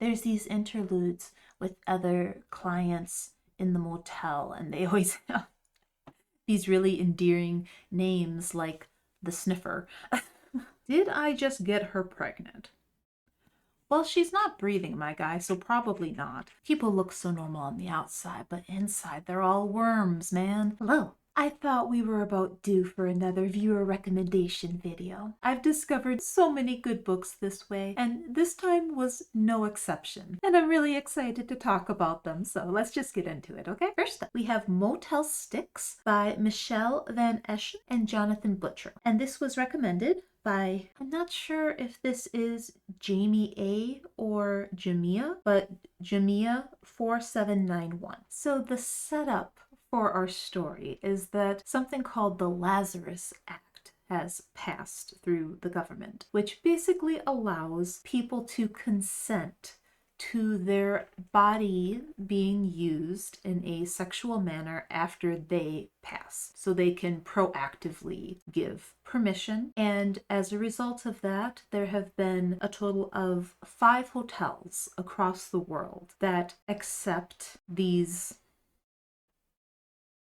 There's these interludes with other clients in the motel, and they always have these really endearing names like the sniffer. Did I just get her pregnant? Well, she's not breathing, my guy, so probably not. People look so normal on the outside, but inside they're all worms, man. Hello. I thought we were about due for another viewer recommendation video. I've discovered so many good books this way, and this time was no exception. And I'm really excited to talk about them, so let's just get into it, okay? First up, we have Motel Sticks by Michelle Van Eschen and Jonathan Butcher. And this was recommended by, I'm not sure if this is Jamie A or Jamia, but Jamia 4791. So the setup for our story is that something called the Lazarus Act has passed through the government, which basically allows people to consent to their body being used in a sexual manner after they pass. So they can proactively give permission. And as a result of that, there have been a total of 5 hotels across the world that accept these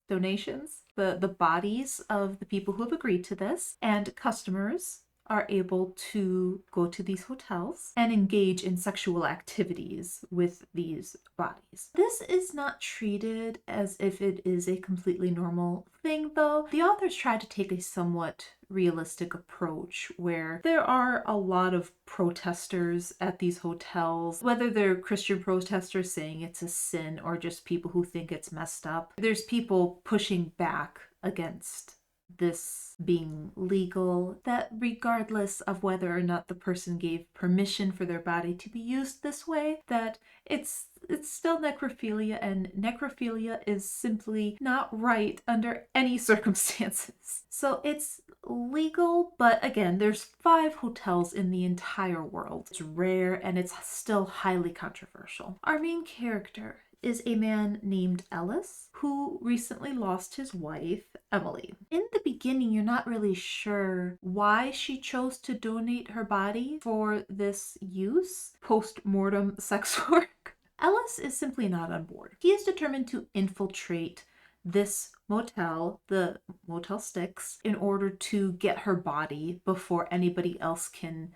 donations, the bodies of the people who have agreed to this, and customers are able to go to these hotels and engage in sexual activities with these bodies. This is not treated as if it is a completely normal thing, though. The authors try to take a somewhat realistic approach where there are a lot of protesters at these hotels, whether they're Christian protesters saying it's a sin or just people who think it's messed up. There's people pushing back against this being legal, that regardless of whether or not the person gave permission for their body to be used this way, that it's still necrophilia, and necrophilia is simply not right under any circumstances. So it's legal, but again, there's 5 hotels in the entire world. It's rare and it's still highly controversial. Our main character is a man named Ellis who recently lost his wife, Emily. In the beginning, you're not really sure why she chose to donate her body for this use, post-mortem sex work. Ellis is simply not on board. He is determined to infiltrate this motel, the Motel Sticks, in order to get her body before anybody else can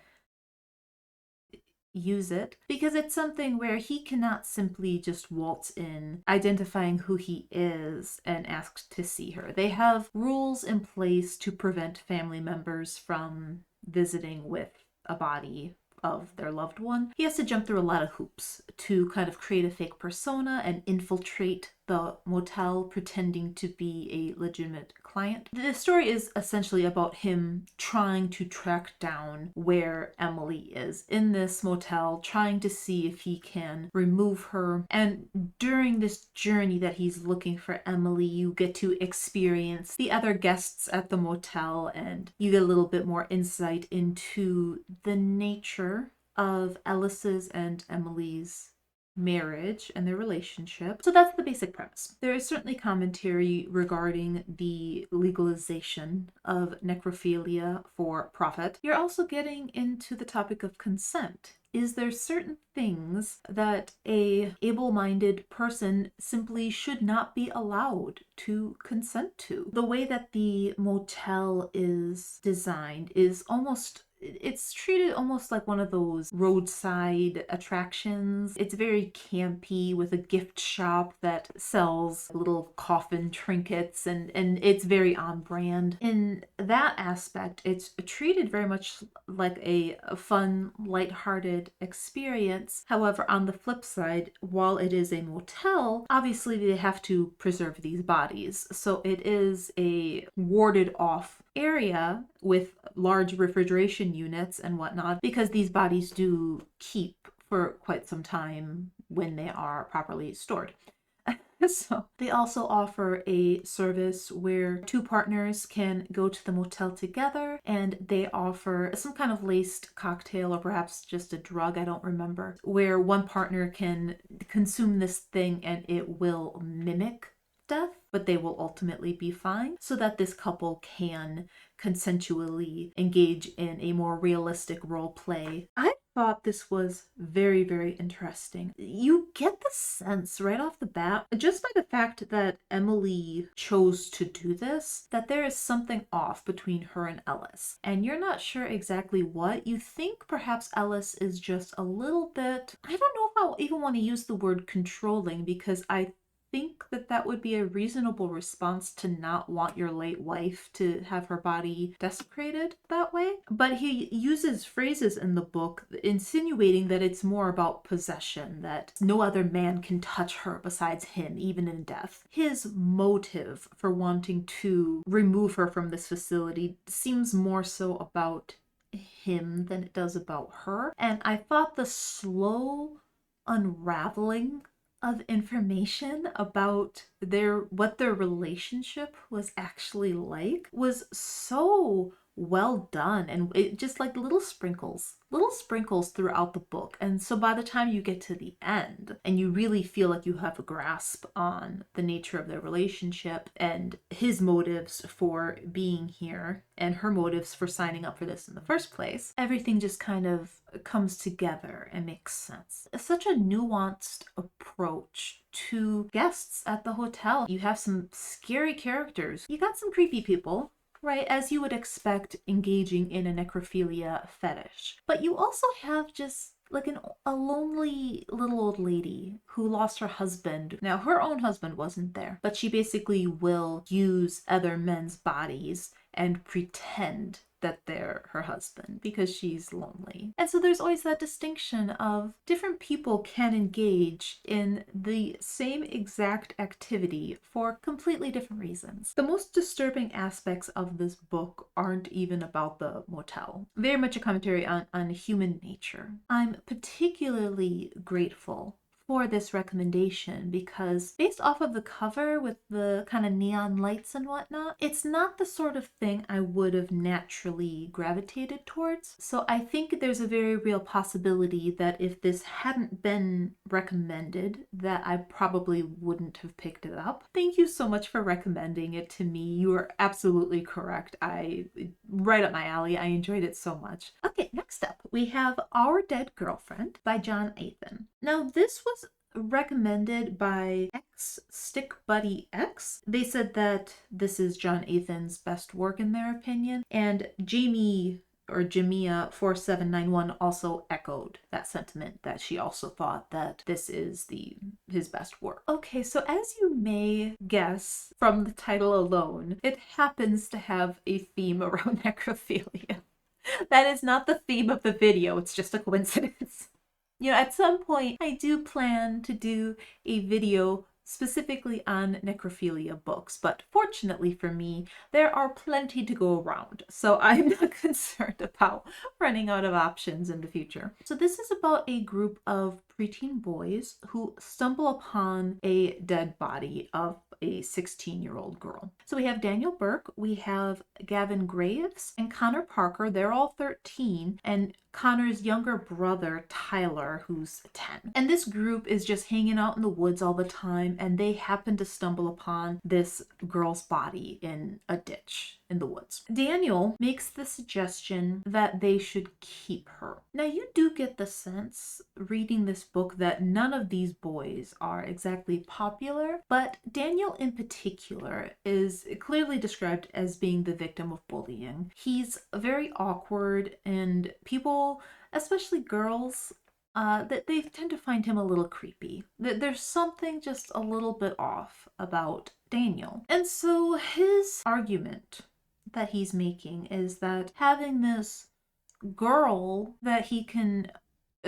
use it, because it's something where he cannot simply just waltz in, identifying who he is, and ask to see her. They have rules in place to prevent family members from visiting with a body of their loved one. He has to jump through a lot of hoops to kind of create a fake persona and infiltrate the motel pretending to be a legitimate client. The story is essentially about him trying to track down where Emily is in this motel, trying to see if he can remove her. And during this journey that he's looking for Emily, you get to experience the other guests at the motel, and you get a little bit more insight into the nature of Ellis's and Emily's marriage and their relationship. So that's the basic premise. There is certainly commentary regarding the legalization of necrophilia for profit. You're also getting into the topic of consent. Is there certain things that a able-minded person simply should not be allowed to consent to? The way that the motel is designed is it's treated almost like one of those roadside attractions. It's very campy with a gift shop that sells little coffin trinkets, and it's very on brand. In that aspect, it's treated very much like a fun, lighthearted experience. However, on the flip side, while it is a motel, obviously they have to preserve these bodies. So it is a warded off area with large refrigeration units and whatnot, because these bodies do keep for quite some time when they are properly stored. So they also offer a service where 2 partners can go to the motel together, and they offer some kind of laced cocktail or perhaps just a drug, I don't remember, where one partner can consume this thing and it will mimic death, but they will ultimately be fine, so that this couple can consensually engage in a more realistic role play. I thought this was very, very interesting. You get the sense right off the bat, just by the fact that Emily chose to do this, that there is something off between her and Ellis. And you're not sure exactly what. You think perhaps Ellis is just a little bit, I don't know if I even want to use the word controlling, because I think that that would be a reasonable response to not want your late wife to have her body desecrated that way. But he uses phrases in the book insinuating that it's more about possession, that no other man can touch her besides him, even in death. His motive for wanting to remove her from this facility seems more so about him than it does about her. And I thought the slow unraveling of information about what their relationship was actually like was so well done, and it just like little sprinkles throughout the book. And so by the time you get to the end and you really feel like you have a grasp on the nature of their relationship and his motives for being here and her motives for signing up for this in the first place, everything just kind of comes together and makes sense. It's such a nuanced approach to guests at the hotel. You have some scary characters. You got some creepy people, right, as you would expect engaging in a necrophilia fetish. But you also have just like a lonely little old lady who lost her husband. Now, her own husband wasn't there, but she basically will use other men's bodies and pretend that they're her husband because she's lonely. And so there's always that distinction of different people can engage in the same exact activity for completely different reasons. The most disturbing aspects of this book aren't even about the motel. Very much a commentary on human nature. I'm particularly grateful for this recommendation because based off of the cover with the kind of neon lights and whatnot, it's not the sort of thing I would have naturally gravitated towards. So I think there's a very real possibility that if this hadn't been recommended, that I probably wouldn't have picked it up. Thank you so much for recommending it to me. You are absolutely correct. Right up my alley. I enjoyed it so much. Okay, next up we have Our Dead Girlfriend by John Athan. Now this was recommended by Stick Buddy X. They said that this is John Athan's best work in their opinion, and Jamie or Jamia 4791 also echoed that sentiment, that she also thought that this is his best work. Okay, so as you may guess from the title alone, it happens to have a theme around necrophilia. That is not the theme of the video, it's just a coincidence. You know, at some point, I do plan to do a video specifically on necrophilia books, but fortunately for me, there are plenty to go around, so I'm not concerned about running out of options in the future. So this is about a group of preteen boys who stumble upon a dead body of a 16-year-old girl. So we have Daniel Burke, we have Gavin Graves, and Connor Parker. They're all 13, and Connor's younger brother, Tyler, who's 10. And this group is just hanging out in the woods all the time, and they happen to stumble upon this girl's body in a ditch in the woods. Daniel makes the suggestion that they should keep her. Now, you do get the sense, reading this book, that none of these boys are exactly popular, but Daniel in particular is clearly described as being the victim of bullying. He's very awkward, and people, especially girls, that they tend to find him a little creepy. There's something just a little bit off about Daniel. And so his argument that he's making is that having this girl that he can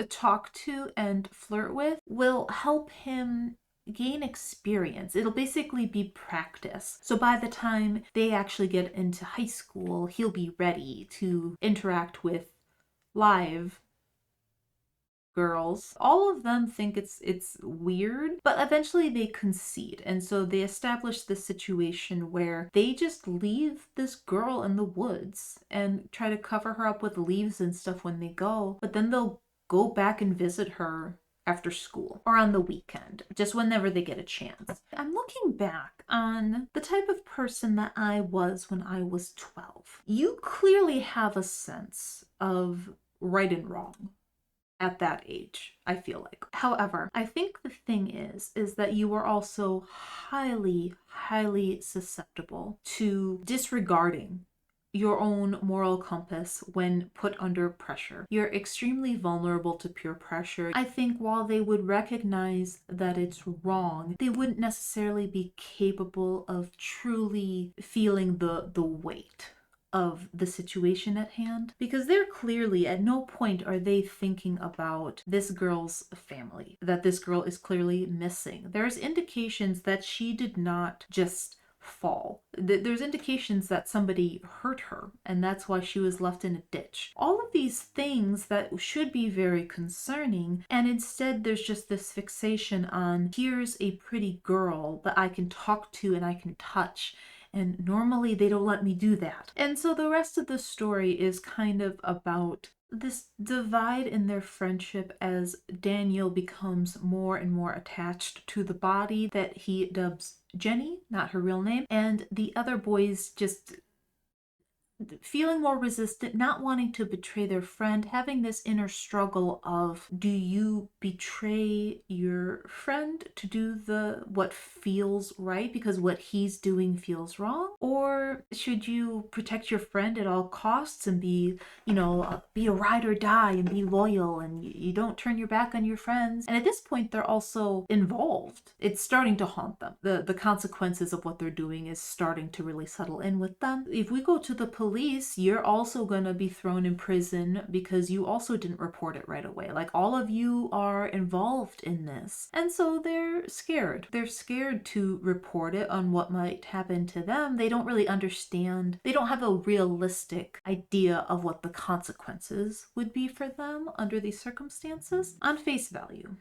talk to and flirt with will help him gain experience. It'll basically be practice. So by the time they actually get into high school, he'll be ready to interact with live girls. All of them think it's weird, but eventually they concede. And so they establish this situation where they just leave this girl in the woods and try to cover her up with leaves and stuff when they go, but then they'll go back and visit her after school or on the weekend, just whenever they get a chance. I'm looking back on the type of person that I was when I was 12. You clearly have a sense of right and wrong at that age, I feel like. However, I think the thing is that you are also highly, highly susceptible to disregarding your own moral compass when put under pressure. You're extremely vulnerable to peer pressure. I think while they would recognize that it's wrong, they wouldn't necessarily be capable of truly feeling the weight of the situation at hand, because they're clearly, at no point are they thinking about this girl's family, that this girl is clearly missing. There's indications that she did not just fall. There's indications that somebody hurt her, and that's why she was left in a ditch. All of these things that should be very concerning, and instead there's just this fixation on, here's a pretty girl that I can talk to and I can touch, and normally they don't let me do that. And so the rest of the story is kind of about this divide in their friendship as Daniel becomes more and more attached to the body that he dubs Jenny, not her real name, and the other boys just feeling more resistant, not wanting to betray their friend, having this inner struggle of, do you betray your friend to do what feels right because what he's doing feels wrong? Or should you protect your friend at all costs and be a ride or die and be loyal, and you don't turn your back on your friends? And at this point, they're also involved. It's starting to haunt them. The consequences of what they're doing is starting to really settle in with them. If we go to the police, you're also going to be thrown in prison because you also didn't report it right away. Like, all of you are involved in this. And so they're scared. They're scared to report it on what might happen to them. They don't really understand. They don't have a realistic idea of what the consequences would be for them under these circumstances on face value.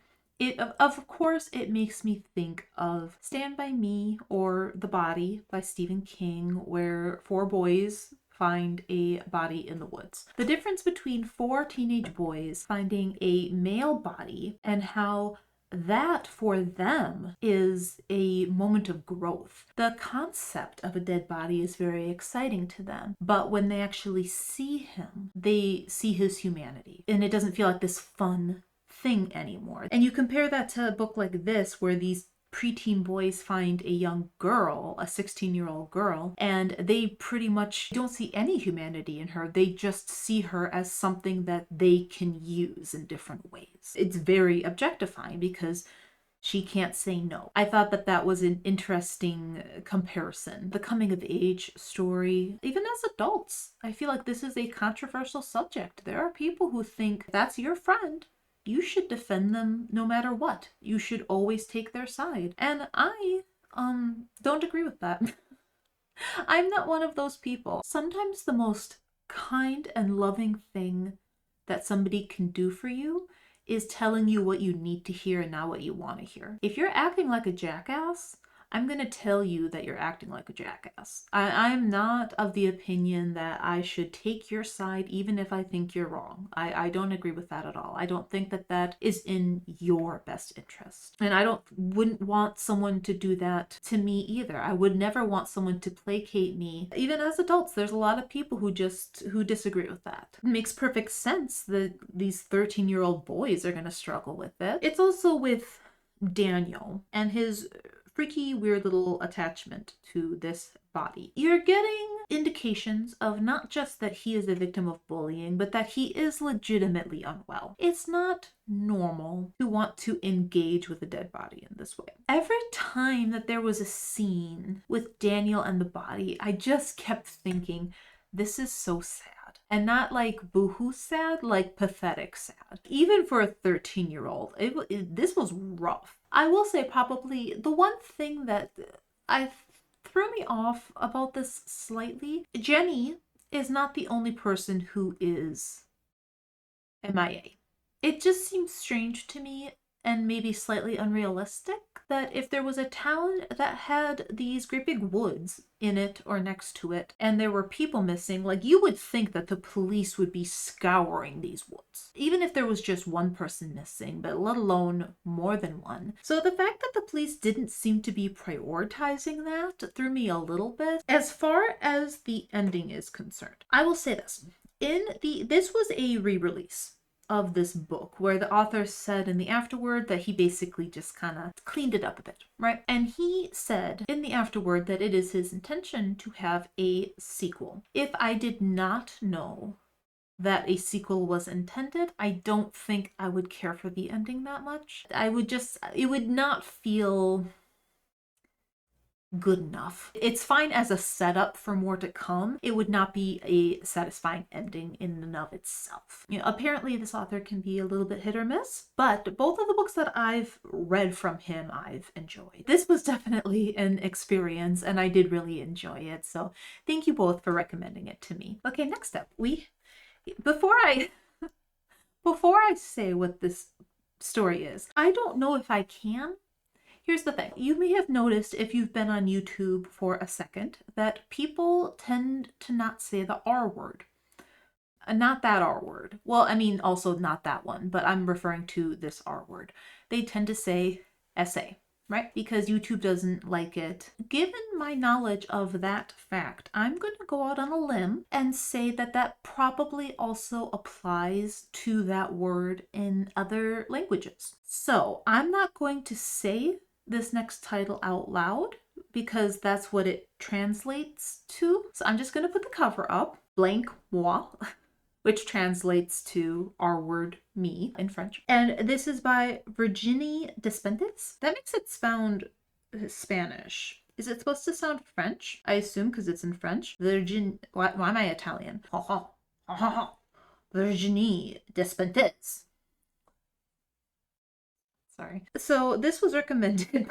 Of course, it makes me think of Stand By Me or The Body by Stephen King, where 4 boys find a body in the woods. The difference between 4 teenage boys finding a male body and how that for them is a moment of growth. The concept of a dead body is very exciting to them, but when they actually see him, they see his humanity, and it doesn't feel like this fun thing anymore. And you compare that to a book like this, where these preteen boys find a young girl, a 16-year-old girl, and they pretty much don't see any humanity in her. They just see her as something that they can use in different ways. It's very objectifying because she can't say no. I thought that was an interesting comparison. The coming of age story, even as adults, I feel like this is a controversial subject. There are people who think that's your friend, you should defend them no matter what. You should always take their side. And I don't agree with that. I'm not one of those people. Sometimes the most kind and loving thing that somebody can do for you is telling you what you need to hear and not what you want to hear. If you're acting like a jackass, I'm going to tell you that you're acting like a jackass. I'm not of the opinion that I should take your side even if I think you're wrong. I don't agree with that at all. I don't think that is in your best interest. And I wouldn't want someone to do that to me either. I would never want someone to placate me. Even as adults, there's a lot of people who disagree with that. It makes perfect sense that these 13-year-old boys are going to struggle with it. It's also with Daniel and his freaky, weird little attachment to this body. You're getting indications of not just that he is a victim of bullying, but that he is legitimately unwell. It's not normal to want to engage with a dead body in this way. Every time that there was a scene with Daniel and the body, I just kept thinking, this is so sad. And not like boohoo sad, like pathetic sad. Even for a 13-year-old, this was rough. I will say probably the one thing that threw me off about this slightly, Jenny is not the only person who is MIA. It just seems strange to me, and maybe slightly unrealistic, that if there was a town that had these great big woods in it or next to it, and there were people missing, like, you would think that the police would be scouring these woods. Even if there was just one person missing, but let alone more than one. So the fact that the police didn't seem to be prioritizing that threw me a little bit. As far as the ending is concerned, I will say this. This was a re-release. of this book, where the author said in the afterword that he basically just kind of cleaned it up a bit, right? And he said in the afterword that it is his intention to have a sequel. If I did not know that a sequel was intended, I don't think I would care for the ending that much. It would not feel good enough. It's fine as a setup for more to come. It would not be a satisfying ending in and of itself. Apparently this author can be a little bit hit or miss, but both of the books that I've read from him, I've enjoyed. This was definitely an experience, and I did really enjoy it. So thank you both for recommending it to me. Okay, next up, before I say what this story is, I don't know if I can. Here's the thing. You may have noticed, if you've been on YouTube for a second, that people tend to not say the R word. Not that R word. Well, I mean, also not that one, but I'm referring to this R word. They tend to say SA, right? Because YouTube doesn't like it. Given my knowledge of that fact, I'm going to go out on a limb and say that that probably also applies to that word in other languages. So I'm not going to say this next title out loud because that's what it translates to. So I'm just going to put the cover up, Baise-Moi, which translates to our word me in French. And this is by Virginie Despentes. That makes it sound Spanish. Is it supposed to sound French? I assume because it's in French. Why am I Italian? Virginie Despentes. Sorry. So this was recommended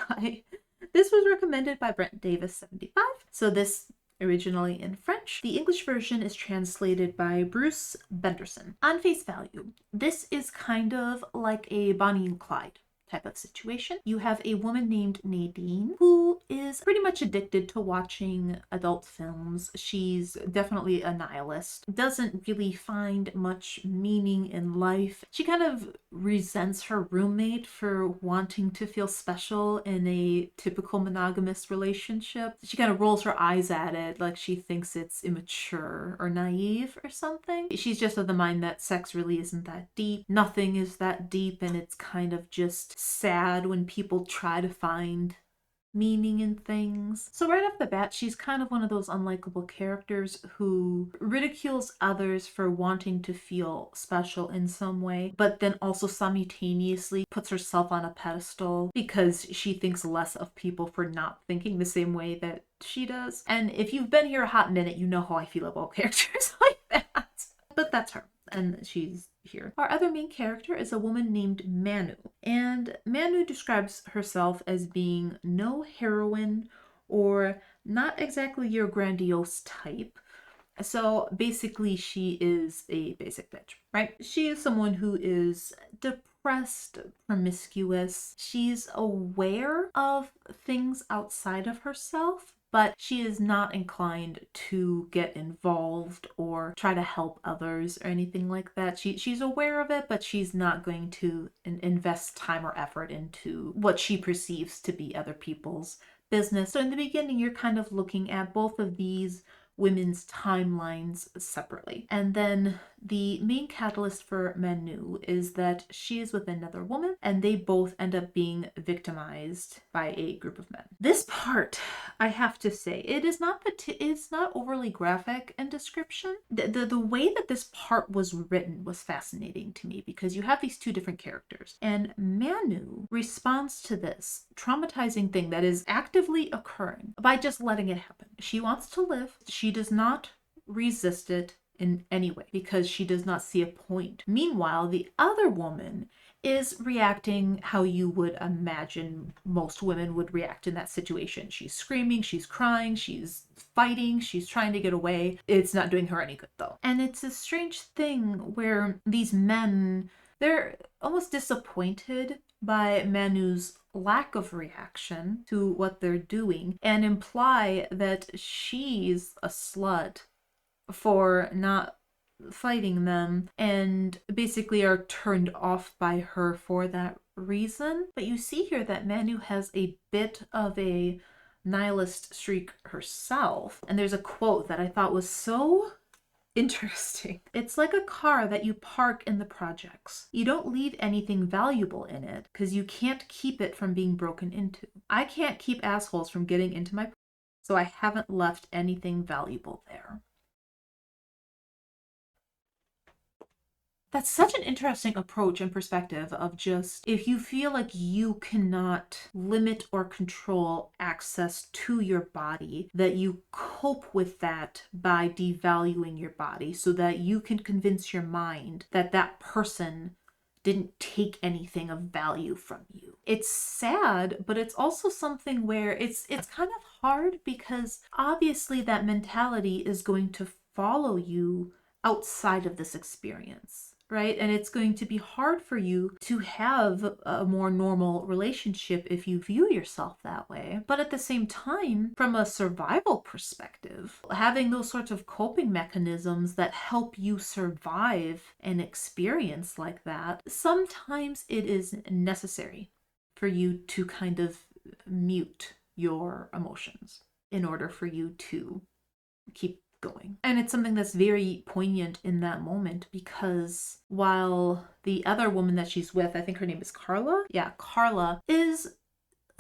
by Brent Davis 75. So this originally in French. The English version is translated by Bruce Benderson. On face value, this is kind of like a Bonnie and Clyde type of situation. You have a woman named Nadine who is pretty much addicted to watching adult films. She's definitely a nihilist, doesn't really find much meaning in life. She kind of resents her roommate for wanting to feel special in a typical monogamous relationship. She kind of rolls her eyes at it like she thinks it's immature or naive or something. She's just of the mind that sex really isn't that deep. Nothing is that deep, and it's kind of just sad when people try to find meaning in things. So right off the bat, she's kind of one of those unlikable characters who ridicules others for wanting to feel special in some way, but then also simultaneously puts herself on a pedestal because she thinks less of people for not thinking the same way that she does. And if you've been here a hot minute, you know how I feel about characters like that. But that's her, and she's here. Our other main character is a woman named Manu, and Manu describes herself as being no heroine or not exactly your grandiose type. So basically she is a basic bitch, right? She is someone who is depressed, promiscuous. She's aware of things outside of herself, but she is not inclined to get involved or try to help others or anything like that. She's aware of it, but she's not going to invest time or effort into what she perceives to be other people's business. So in the beginning, you're kind of looking at both of these women's timelines separately. And then the main catalyst for Manu is that she is with another woman and they both end up being victimized by a group of men. This part, I have to say, it's not overly graphic in description. The way that this part was written was fascinating to me because you have these two different characters and Manu responds to this traumatizing thing that is actively occurring by just letting it happen. She wants to live. She does not resist it in any way because she does not see a point. Meanwhile, the other woman is reacting how you would imagine most women would react in that situation. She's screaming, she's crying, she's fighting, she's trying to get away. It's not doing her any good though. And it's a strange thing where these men, they're almost disappointed by Manu's lack of reaction to what they're doing and imply that she's a slut for not fighting them and basically are turned off by her for that reason. But you see here that Manu has a bit of a nihilist streak herself. And there's a quote that I thought was so interesting. It's like a car that you park in the projects. You don't leave anything valuable in it because you can't keep it from being broken into. I can't keep assholes from getting into my, so I haven't left anything valuable there. That's such an interesting approach and perspective of just, if you feel like you cannot limit or control access to your body, that you cope with that by devaluing your body so that you can convince your mind that that person didn't take anything of value from you. It's sad, but it's also something where it's kind of hard because obviously that mentality is going to follow you outside of this experience. Right? And it's going to be hard for you to have a more normal relationship if you view yourself that way. But at the same time, from a survival perspective, having those sorts of coping mechanisms that help you survive an experience like that, sometimes it is necessary for you to kind of mute your emotions in order for you to keep going. And it's something that's very poignant in that moment because while the other woman that she's with, I think her name is Carla. Yeah, Carla is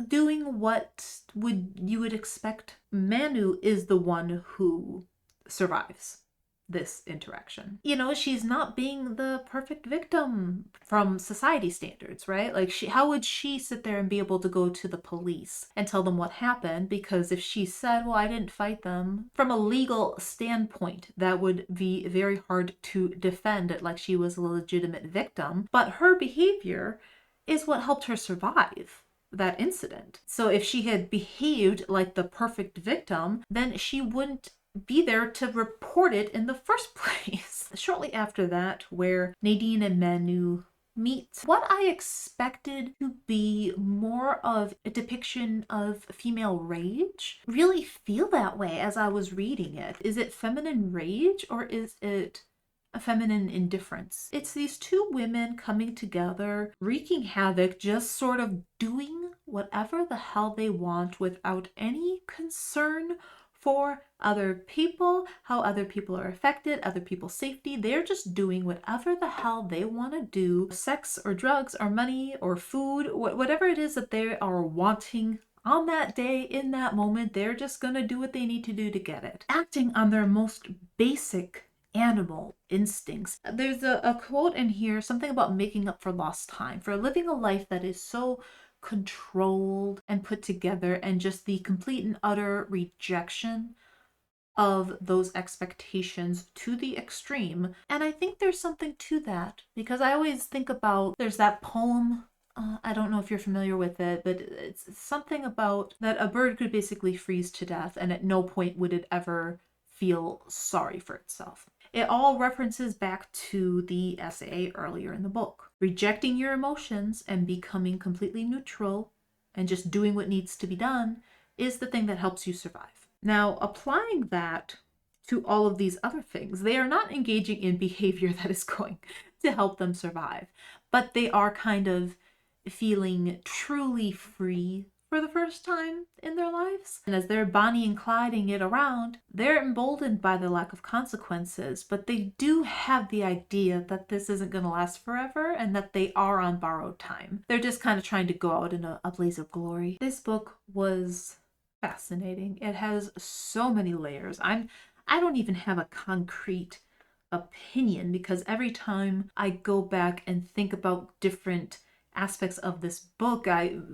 doing what you would expect. Manu is the one who survives this interaction. You know, she's not being the perfect victim from society standards, right? Like, how would she sit there and be able to go to the police and tell them what happened? Because if she said, well, I didn't fight them, from a legal standpoint, that would be very hard to defend it like she was a legitimate victim. But her behavior is what helped her survive that incident. So if she had behaved like the perfect victim, then she wouldn't be there to report it in the first place. Shortly after that, where Nadine and Manu meet, what I expected to be more of a depiction of female rage really feel that way as I was reading it. Is it feminine rage or is it a feminine indifference? It's these two women coming together, wreaking havoc, just sort of doing whatever the hell they want without any concern for other people, how other people are affected, other people's safety. They're just doing whatever the hell they want to do. Sex or drugs or money or food, whatever it is that they are wanting on that day, in that moment, they're just going to do what they need to do to get it. Acting on their most basic animal instincts. There's a quote in here, something about making up for lost time, for living a life that is so controlled and put together, and just the complete and utter rejection of those expectations to the extreme. And I think there's something to that, because I always think about, there's that poem, I don't know if you're familiar with it, but it's something about that a bird could basically freeze to death and at no point would it ever feel sorry for itself. It all references back to the essay earlier in the book. Rejecting your emotions and becoming completely neutral and just doing what needs to be done is the thing that helps you survive. Now, applying that to all of these other things, they are not engaging in behavior that is going to help them survive, but they are kind of feeling truly free for the first time in their lives. And as they're Bonnie and Clyding it around, they're emboldened by the lack of consequences, but they do have the idea that this isn't going to last forever and that they are on borrowed time. They're just kind of trying to go out in a blaze of glory. This book was fascinating. It has so many layers. I don't even have a concrete opinion because every time I go back and think about different aspects of this book,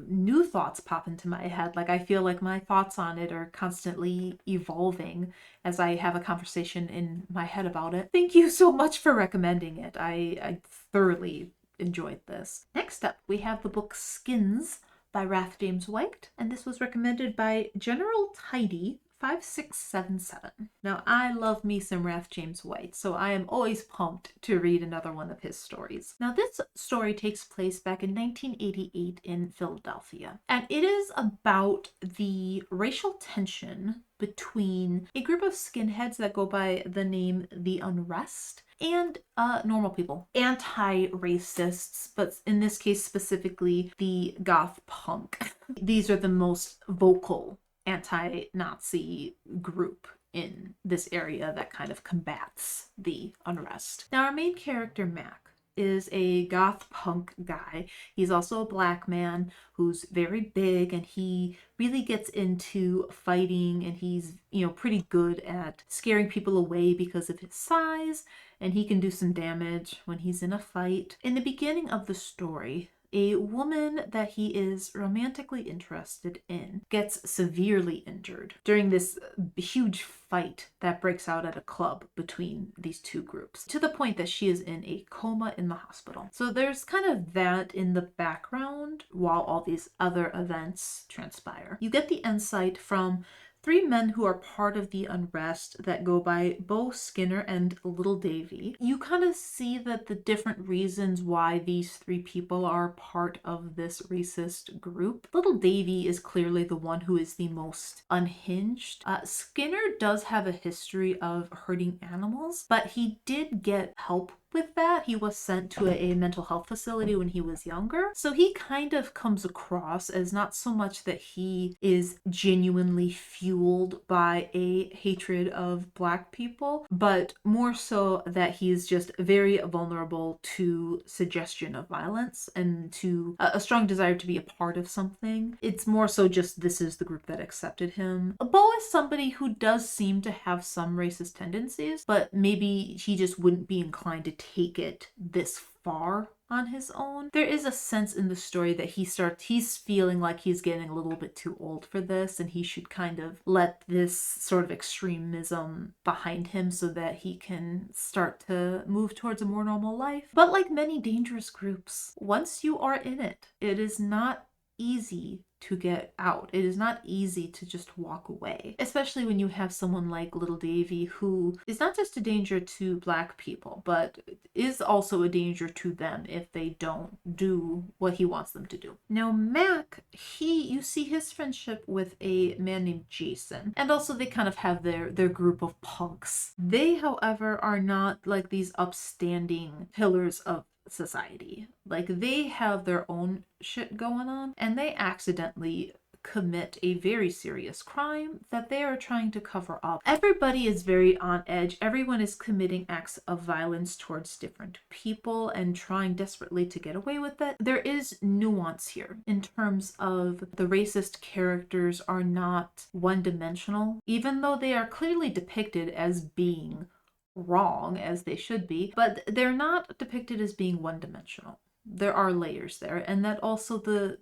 new thoughts pop into my head. Like, I feel like my thoughts on it are constantly evolving as I have a conversation in my head about it. Thank you so much for recommending it. I thoroughly enjoyed this. Next up, we have the book Skinzz by Rath James White, and this was recommended by General Tidy 5677. Now, I love me some Rath James White, so I am always pumped to read another one of his stories. Now, this story takes place back in 1988 in Philadelphia, and it is about the racial tension between a group of skinheads that go by the name The Unrest and normal people, anti-racists, but in this case specifically the goth punk. These are the most vocal anti-Nazi group in this area that kind of combats the unrest. Now, our main character, Mac, is a goth punk guy. He's also a black man who's very big, and he really gets into fighting, and he's, pretty good at scaring people away because of his size, and he can do some damage when he's in a fight. In the beginning of the story, a woman that he is romantically interested in gets severely injured during this huge fight that breaks out at a club between these two groups, to the point that she is in a coma in the hospital. So there's kind of that in the background while all these other events transpire. You get the insight from three men who are part of the unrest that go by Bo Skinner and Little Davy. You kind of see that the different reasons why these three people are part of this racist group. Little Davy is clearly the one who is the most unhinged. Skinner does have a history of hurting animals, but he did get help with that. He was sent to a mental health facility when he was younger. So he kind of comes across as not so much that he is genuinely fueled by a hatred of Black people, but more so that he's just very vulnerable to suggestion of violence and to a strong desire to be a part of something. It's more so just this is the group that accepted him. Bo is somebody who does seem to have some racist tendencies, but maybe he just wouldn't be inclined to take it this far on his own. There is a sense in the story that he's feeling like he's getting a little bit too old for this, and he should kind of let this sort of extremism behind him so that he can start to move towards a more normal life. But like many dangerous groups, once you are in it, it is not easy to get out. It is not easy to just walk away, especially when you have someone like Little Davy, who is not just a danger to Black people, but is also a danger to them if they don't do what he wants them to do. Now, Mac, you see his friendship with a man named Jason, and also they kind of have their group of punks. They, however, are not like these upstanding pillars of society. Like, they have their own shit going on, and they accidentally commit a very serious crime that they are trying to cover up. Everybody is very on edge. Everyone is committing acts of violence towards different people and trying desperately to get away with it. There is nuance here in terms of the racist characters are not one-dimensional, even though they are clearly depicted as being wrong, as they should be, but they're not depicted as being one-dimensional. There are layers there, and that also the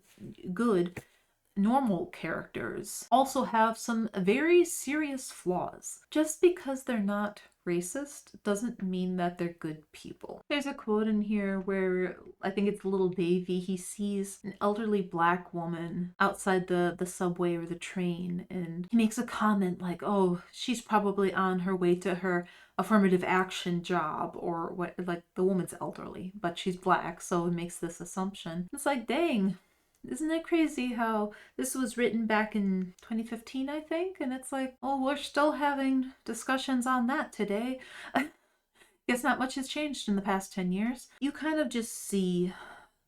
good normal characters also have some very serious flaws. Just because they're not racist doesn't mean that they're good people. There's a quote in here where I think it's Little Davy. He sees an elderly Black woman outside the subway or the train, and he makes a comment like, oh, she's probably on her way to her affirmative action job, or what, like the woman's elderly, but she's Black, so it makes this assumption. It's like, dang, isn't it crazy how this was written back in 2015, I think? And it's like, oh, we're still having discussions on that today. Guess not much has changed in the past 10 years. You kind of just see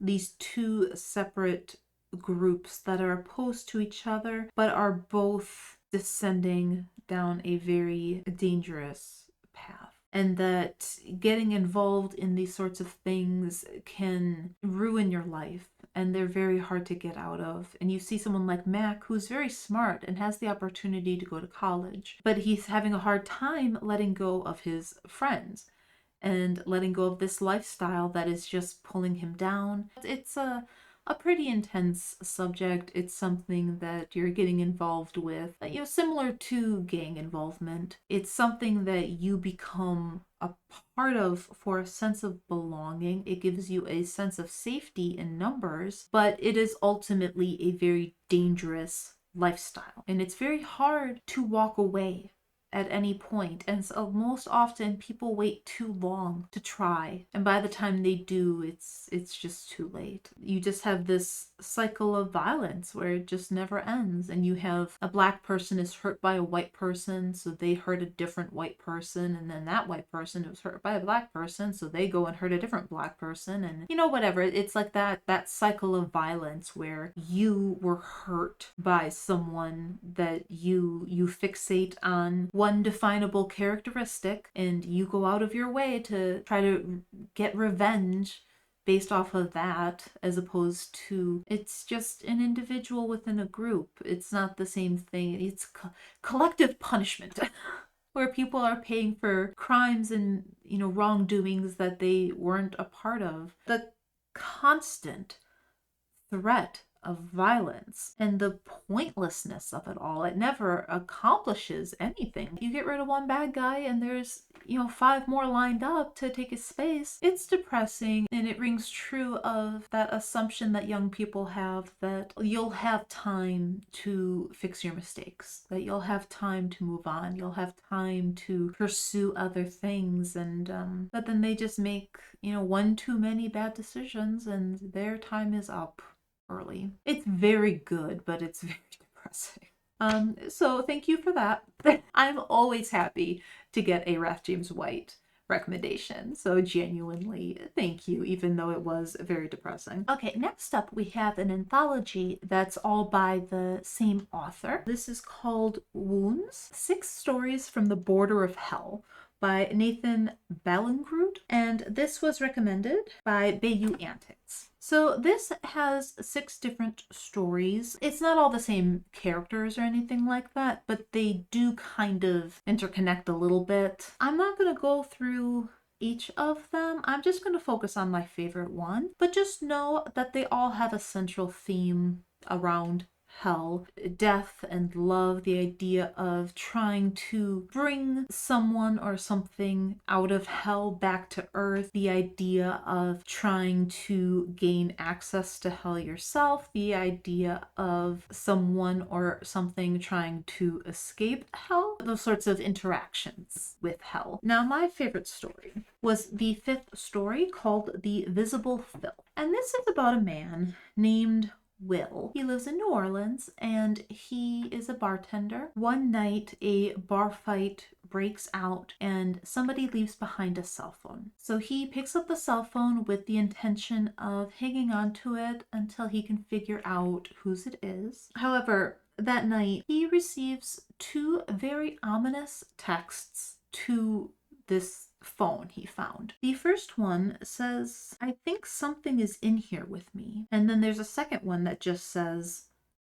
these two separate groups that are opposed to each other, but are both descending down a very dangerous path. And that getting involved in these sorts of things can ruin your life, and they're very hard to get out of. And you see someone like Mac, who's very smart and has the opportunity to go to college, but he's having a hard time letting go of his friends and letting go of this lifestyle that is just pulling him down. It's a pretty intense subject. It's something that you're getting involved with, similar to gang involvement. It's something that you become a part of for a sense of belonging. It gives you a sense of safety in numbers, but it is ultimately a very dangerous lifestyle. And it's very hard to walk away at any point, and so most often people wait too long to try, and by the time they do, it's just too late. You just have this cycle of violence where it just never ends, and you have a Black person is hurt by a white person, so they hurt a different white person, and then that white person was hurt by a Black person, so they go and hurt a different Black person, and whatever. It's like that cycle of violence where you were hurt by someone that you fixate on one definable characteristic and you go out of your way to try to get revenge based off of that, as opposed to it's just an individual within a group. It's not the same thing. It's collective punishment where people are paying for crimes and, wrongdoings that they weren't a part of. The constant threat of violence and the pointlessness of it all. It never accomplishes anything. You get rid of one bad guy and there's, 5 more lined up to take his space. It's depressing, and it rings true of that assumption that young people have that you'll have time to fix your mistakes, that you'll have time to move on, you'll have time to pursue other things, and but then they just make, one too many bad decisions and their time is up early. It's very good, but it's very depressing. So thank you for that. I'm always happy to get a Wrath James White recommendation. So genuinely, thank you, even though it was very depressing. Okay, next up we have an anthology that's all by the same author. This is called Wounds, 6 Stories from the Border of Hell by Nathan Ballingrud, and this was recommended by Bayou Antics. So this has 6 different stories. It's not all the same characters or anything like that, but they do kind of interconnect a little bit. I'm not going to go through each of them. I'm just going to focus on my favorite one, but just know that they all have a central theme around hell, death and love, the idea of trying to bring someone or something out of hell back to earth, the idea of trying to gain access to hell yourself, the idea of someone or something trying to escape hell, those sorts of interactions with hell. Now, my favorite story was the 5th story called The Visible Filth, and this is about a man named Will. He lives in New Orleans and he is a bartender. One night, a bar fight breaks out and somebody leaves behind a cell phone. So he picks up the cell phone with the intention of hanging on to it until he can figure out whose it is. However, that night, he receives 2 very ominous texts to this phone he found. The first one says, "I think something is in here with me." And then there's a second one that just says,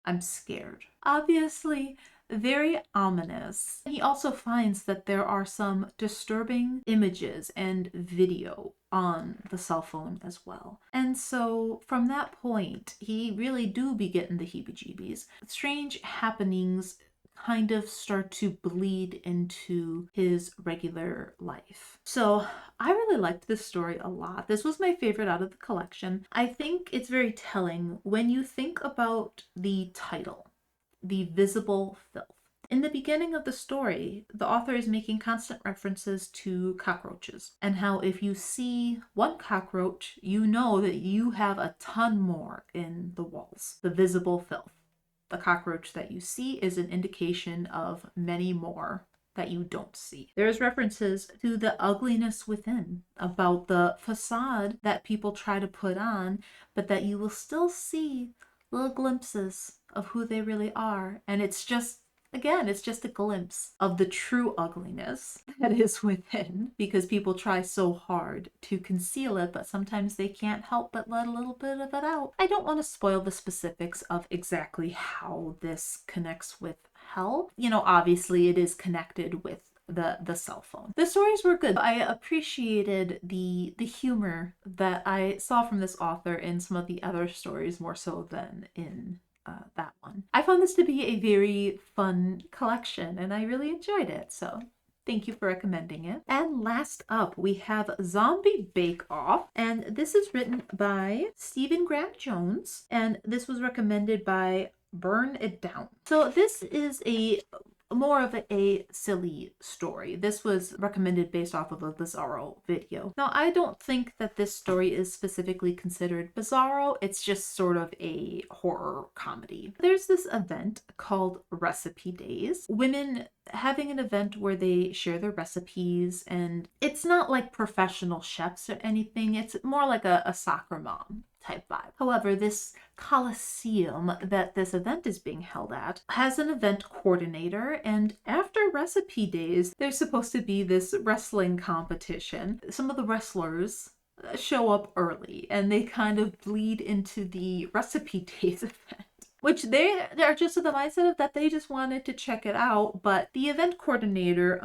"I'm scared." Obviously, very ominous. He also finds that there are some disturbing images and video on the cell phone as well. And so from that point, he really do be getting the heebie-jeebies. Strange happenings kind of start to bleed into his regular life. So I really liked this story a lot. This was my favorite out of the collection. I think it's very telling when you think about the title, The Visible Filth. In the beginning of the story, the author is making constant references to cockroaches and how if you see one cockroach, you know that you have a ton more in the walls. The visible filth. The cockroach that you see is an indication of many more that you don't see. There's references to the ugliness within, about the facade that people try to put on, but that you will still see little glimpses of who they really are. And it's just, again, it's just a glimpse of the true ugliness that is within, because people try so hard to conceal it, but sometimes they can't help but let a little bit of it out. I don't want to spoil the specifics of exactly how this connects with hell. Obviously it is connected with the cell phone. The stories were good. I appreciated the humor that I saw from this author in some of the other stories more so than in that one. I found this to be a very fun collection and I really enjoyed it, so thank you for recommending it. And last up, we have Zombie Bake Off, and this is written by Stephen Grant Jones, and this was recommended by Burn It Down. So this is more of a silly story. This was recommended based off of a Bizarro video. Now, I don't think that this story is specifically considered Bizarro. It's just sort of a horror comedy. There's this event called Recipe Days. Women having an event where they share their recipes, and it's not like professional chefs or anything. It's more like a soccer mom type vibe. However, this Coliseum that this event is being held at has an event coordinator, and after recipe days, there's supposed to be this wrestling competition. Some of the wrestlers show up early and they kind of bleed into the recipe days event, which they are just of the mindset of that they just wanted to check it out. But the event coordinator,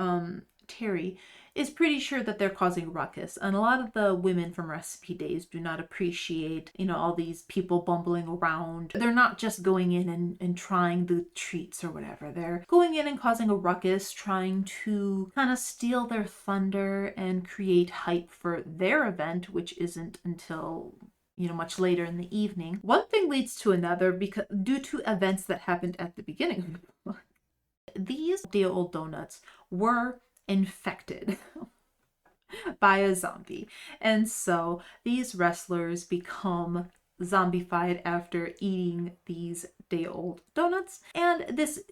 Terry, is pretty sure that they're causing a ruckus. And a lot of the women from recipe days do not appreciate, all these people bumbling around. They're not just going in and trying the treats or whatever. They're going in and causing a ruckus, trying to kind of steal their thunder and create hype for their event, which isn't until much later in the evening. One thing leads to another because due to events that happened at the beginning. These day-old donuts were infected by a zombie. And so these wrestlers become zombified after eating these day-old donuts. And this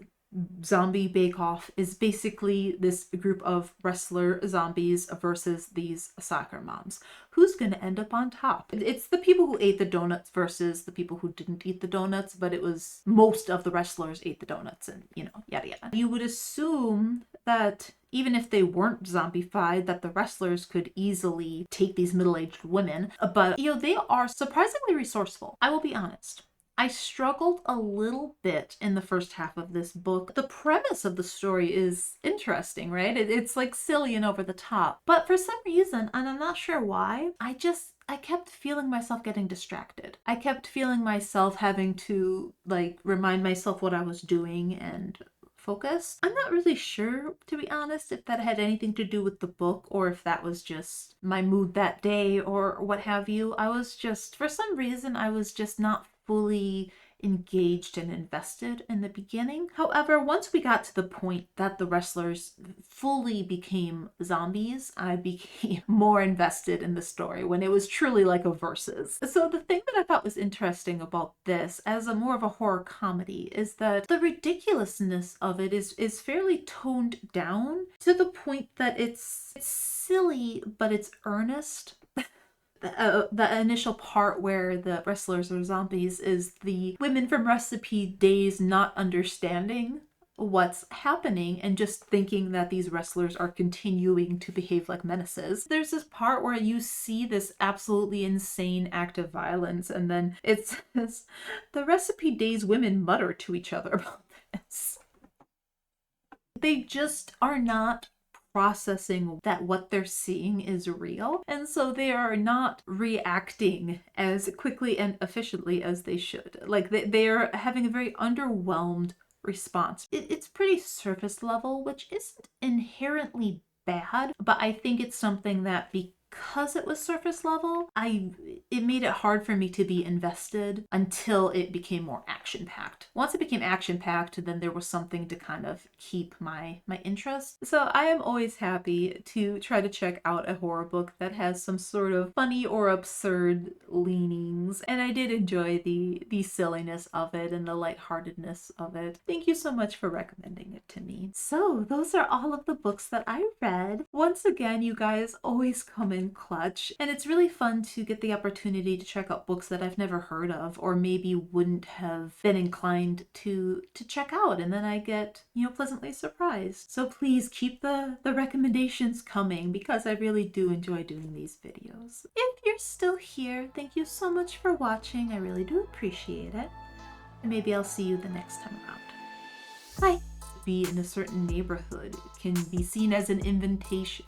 zombie bake-off is basically this group of wrestler zombies versus these soccer moms. Who's going to end up on top? It's the people who ate the donuts versus the people who didn't eat the donuts, but it was most of the wrestlers ate the donuts and, yada yada. You would assume that even if they weren't zombified, that the wrestlers could easily take these middle-aged women, but, they are surprisingly resourceful. I will be honest. I struggled a little bit in the first half of this book. The premise of the story is interesting, right? It's like silly and over the top. But for some reason, and I'm not sure why, I kept feeling myself getting distracted. I kept feeling myself having to remind myself what I was doing and focus. I'm not really sure, to be honest, if that had anything to do with the book or if that was just my mood that day or what have you. For some reason, I was just not fully engaged and invested in the beginning. However, once we got to the point that the wrestlers fully became zombies, I became more invested in the story when it was truly like a versus. So the thing that I thought was interesting about this as a more of a horror comedy is that the ridiculousness of it is fairly toned down to the point that it's silly, but it's earnest. The initial part where the wrestlers are zombies is the women from recipe days not understanding what's happening and just thinking that these wrestlers are continuing to behave like menaces. There's this part where you see this absolutely insane act of violence, and then it says the recipe days women mutter to each other about this. They just are not processing that what they're seeing is real, and so they are not reacting as quickly and efficiently as they should. They are having a very underwhelmed response. It's pretty surface level, which isn't inherently bad, but I think it's something that because it was surface level, it made it hard for me to be invested until it became more action-packed. Once it became action-packed, then there was something to kind of keep my interest. So I am always happy to try to check out a horror book that has some sort of funny or absurd leanings, and I did enjoy the silliness of it and the lightheartedness of it. Thank you so much for recommending it to me. So those are all of the books that I read. Once again, you guys always come in clutch, and it's really fun to get the opportunity to check out books that I've never heard of or maybe wouldn't have been inclined to check out, and then I get pleasantly surprised. So please keep the recommendations coming because I really do enjoy doing these videos. If you're still here, thank you so much for watching. I really do appreciate it, and maybe I'll see you the next time around. Bye. Be in a certain neighborhood can be seen as an invitation